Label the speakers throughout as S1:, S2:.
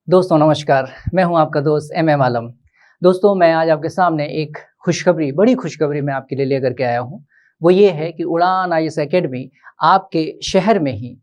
S1: दोस्तों नमस्कार, मैं हूं आपका दोस्त एम आलम। दोस्तों मैं आज आपके सामने एक खुशखबरी, बड़ी खुशखबरी मैं आपके लिए लेकर के आया हूं। वो ये है कि उड़ान आईएएस एकेडमी आपके शहर में ही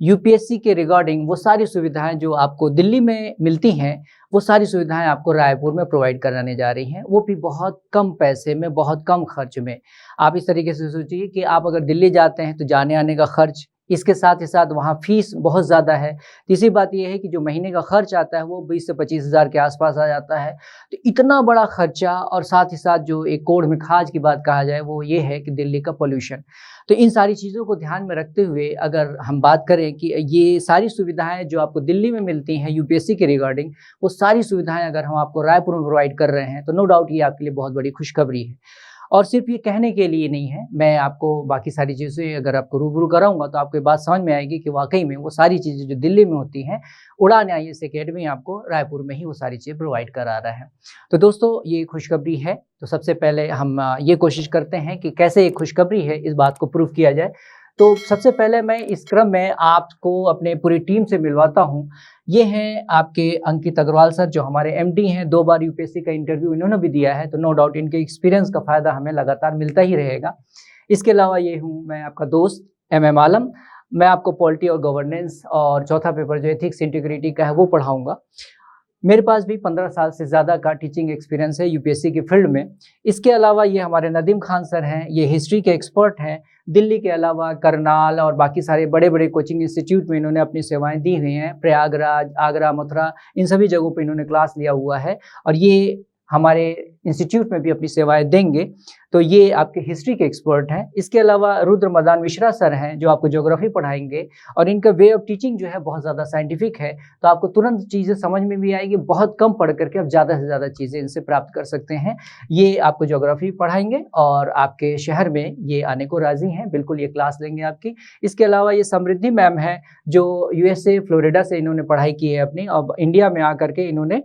S1: यूपीएससी के रिगार्डिंग वो सारी सुविधाएं जो आपको दिल्ली में मिलती हैं, वो सारी सुविधाएं आपको रायपुर में प्रोवाइड कराने जा रही हैं, वो भी बहुत कम पैसे में, बहुत कम खर्च में। आप इस तरीके से सोचिए कि आप अगर दिल्ली जाते हैं तो जाने आने का खर्च, इसके साथ ही साथ वहाँ फीस बहुत ज़्यादा है। तीसरी बात ये है कि जो महीने का खर्च आता है वो 20 से 25 हज़ार के आसपास आ जाता है। तो इतना बड़ा खर्चा, और साथ ही साथ जो एक कोड़ में खाज की बात कहा जाए वो ये है कि दिल्ली का पॉल्यूशन। तो इन सारी चीज़ों को ध्यान में रखते हुए अगर हम बात करें कि ये सारी सुविधाएँ जो आपको दिल्ली में मिलती हैं यूपीएससी के रिगार्डिंग, वो सारी सुविधाएँ अगर हम आपको रायपुर में प्रोवाइड कर रहे हैं तो नो डाउट ये आपके लिए बहुत बड़ी खुशखबरी है। और सिर्फ ये कहने के लिए नहीं है, मैं आपको बाकी सारी चीज़ें अगर आपको रूबरू कराऊँगा तो आपको ये बात समझ में आएगी कि वाक़ई में वो सारी चीज़ें जो दिल्ली में होती हैं, उड़ान आईएएस एकेडमी आपको रायपुर में ही वो सारी चीज़ें प्रोवाइड करा रहा है। तो दोस्तों ये खुशखबरी है, तो सबसे पहले हम ये कोशिश करते हैं कि कैसे ये खुशखबरी है इस बात को प्रूव किया जाए। तो सबसे पहले मैं इस क्रम में आपको अपने पूरी टीम से मिलवाता हूँ। ये हैं आपके अंकित अग्रवाल सर, जो हमारे एमडी हैं, 2 बार यूपीएससी का इंटरव्यू इन्होंने भी दिया है, तो नो डाउट इनके एक्सपीरियंस का फ़ायदा हमें लगातार मिलता ही रहेगा। इसके अलावा ये हूँ मैं आपका दोस्त एम आलम। मैं आपको पॉलिटी और गवर्नेंस और चौथा पेपर जो एथिक्स इंटीग्रिटी का है वो पढ़ाऊँगा। मेरे पास भी 15 साल से ज़्यादा का टीचिंग एक्सपीरियंस है यूपीएससी की फील्ड में। इसके अलावा ये हमारे नदीम खान सर हैं, ये हिस्ट्री के एक्सपर्ट हैं। दिल्ली के अलावा करनाल और बाकी सारे बड़े-बड़े कोचिंग इंस्टीट्यूट में इन्होंने अपनी सेवाएँ दी हुई हैं। प्रयागराज, आगरा, मथुरा, इन सभी जगहों पे इन्होंने क्लास लिया हुआ है और ये हमारे इंस्टीट्यूट में भी अपनी सेवाएँ देंगे। तो ये आपके हिस्ट्री के एक्सपर्ट हैं। इसके अलावा रुद्र मदान मिश्रा सर हैं, जो आपको ज्योग्राफी पढ़ाएँगे और इनका वे ऑफ टीचिंग जो है बहुत ज़्यादा साइंटिफिक है, तो आपको तुरंत चीज़ें समझ में भी आएगी। बहुत कम पढ़ करके आप ज़्यादा से ज़्यादा चीज़ें इनसे प्राप्त कर सकते हैं। ये आपको ज्योग्राफी पढ़ाएँगे और आपके शहर में ये आने को राज़ी हैं, बिल्कुल ये क्लास लेंगे आपकी। इसके अलावा ये समृद्धि मैम हैं, जो यूएसए, फ्लोरिडा से इन्होंने पढ़ाई की है अपनी, अब इंडिया में आकर के इन्होंने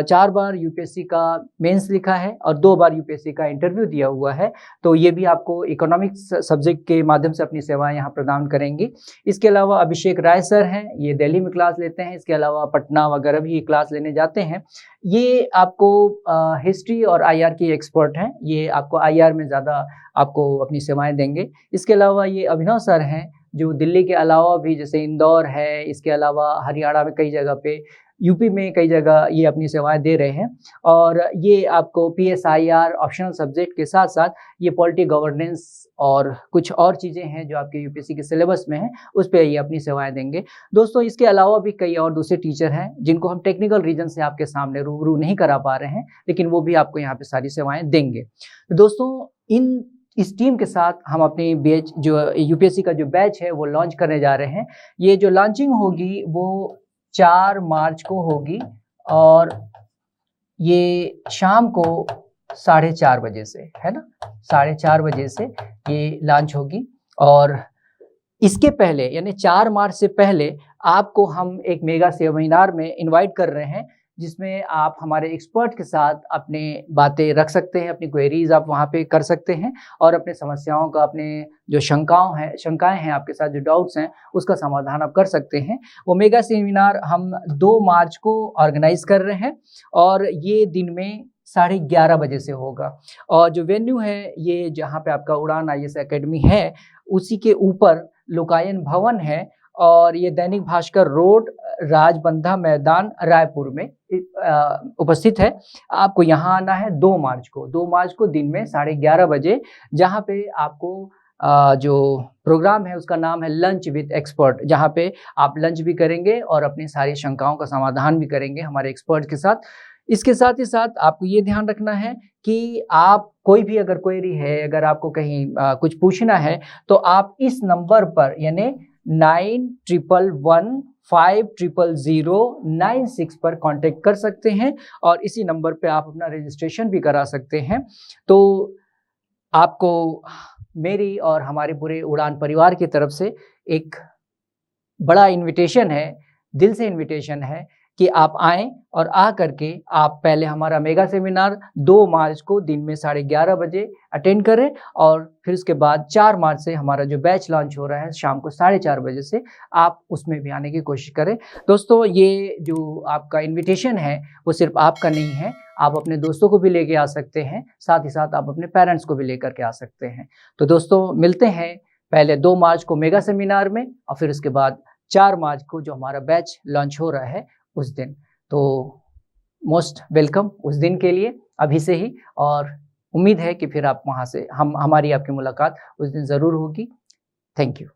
S1: 4 बार यूपीएससी का मेंस लिखा है और 2 बार यूपीएससी का इंटरव्यू दिया हुआ है। तो ये भी आपको इकोनॉमिक्स सब्जेक्ट के माध्यम से अपनी सेवाएं यहाँ प्रदान करेंगी। इसके अलावा अभिषेक राय सर हैं, ये दिल्ली में क्लास लेते हैं। इसके अलावा पटना वगैरह भी क्लास लेने जाते हैं। ये आपको हिस्ट्री और आईआर के एक्सपर्ट हैं, ये आपको आईआर में ज़्यादा आपको अपनी सेवाएं देंगे। इसके अलावा ये अभिनव सर हैं, जो दिल्ली के अलावा भी जैसे इंदौर है, इसके अलावा हरियाणा में कई जगह पे, यूपी में कई जगह ये अपनी सेवाएं दे रहे हैं। और ये आपको पीएसआईआर ऑप्शनल सब्जेक्ट के साथ साथ ये पॉलिटी गवर्नेंस और कुछ और चीज़ें हैं जो आपके यूपीएससी के सिलेबस में हैं, उस पे ये अपनी सेवाएं देंगे। दोस्तों इसके अलावा भी कई और दूसरे टीचर हैं जिनको हम टेक्निकल रीजन से आपके सामने रूबरू नहीं करा पा रहे हैं, लेकिन वो भी आपको यहाँ पे सारी सेवाएं देंगे। तो दोस्तों इस टीम के साथ हम अपनी बैच, जो यूपीएससी का जो बैच है वो लॉन्च करने जा रहे हैं। ये जो लॉन्चिंग होगी वो 4 मार्च को होगी और ये शाम को 4:30 बजे से, है ना? 4:30 बजे से ये लॉन्च होगी और इसके पहले यानी 4 मार्च से पहले आपको हम एक मेगा सेमिनार में इनवाइट कर रहे हैं, जिसमें आप हमारे एक्सपर्ट के साथ अपनी बातें रख सकते हैं, अपनी क्वेरीज आप वहाँ पे कर सकते हैं और अपने समस्याओं का, अपने जो शंकाएं हैं, आपके साथ जो डाउट्स हैं, उसका समाधान आप कर सकते हैं। वो मेगा सेमिनार हम 2 मार्च को ऑर्गेनाइज कर रहे हैं और ये दिन में 11:30 बजे से होगा। और जो वेन्यू है, ये जहाँ पे आपका उड़ान आईएएस एकेडमी है, उसी के ऊपर लोकायन भवन है और ये दैनिक भास्कर रोड, राजबंधा मैदान, रायपुर में उपस्थित है। आपको यहाँ आना है 2 मार्च को दिन में 11:30 बजे, जहाँ पे आपको जो प्रोग्राम है उसका नाम है लंच विद एक्सपर्ट, जहाँ पे आप लंच भी करेंगे और अपनी सारी शंकाओं का समाधान भी करेंगे हमारे एक्सपर्ट के साथ। इसके साथ ही साथ आपको ये ध्यान रखना है कि आप कोई भी अगर क्वेरी है, अगर आपको कहीं कुछ पूछना है, तो आप इस नंबर पर यानी 9111500096 पर कांटेक्ट कर सकते हैं और इसी नंबर पे आप अपना रजिस्ट्रेशन भी करा सकते हैं। तो आपको मेरी और हमारे पूरे उड़ान परिवार की तरफ से एक बड़ा इनविटेशन है, दिल से इनविटेशन है कि आप आएँ और आ करके आप पहले हमारा मेगा सेमिनार 2 मार्च को दिन में 11:30 बजे अटेंड करें और फिर उसके बाद 4 मार्च से हमारा जो बैच लॉन्च हो रहा है शाम को 4:30 बजे से, आप उसमें भी आने की कोशिश करें। दोस्तों, ये जो आपका इन्विटेशन है वो सिर्फ़ आपका नहीं है, आप अपने दोस्तों को भी लेके आ सकते हैं, साथ ही साथ आप अपने पेरेंट्स को भी लेकर के आ सकते हैं। तो दोस्तों, मिलते हैं पहले 2 मार्च को मेगा सेमिनार में और फिर उसके बाद 4 मार्च को जो हमारा बैच लॉन्च हो रहा है उस दिन। तो मोस्ट वेलकम उस दिन के लिए अभी से ही, और उम्मीद है कि फिर आप वहाँ से हमारी आपकी मुलाकात उस दिन ज़रूर होगी। Thank you.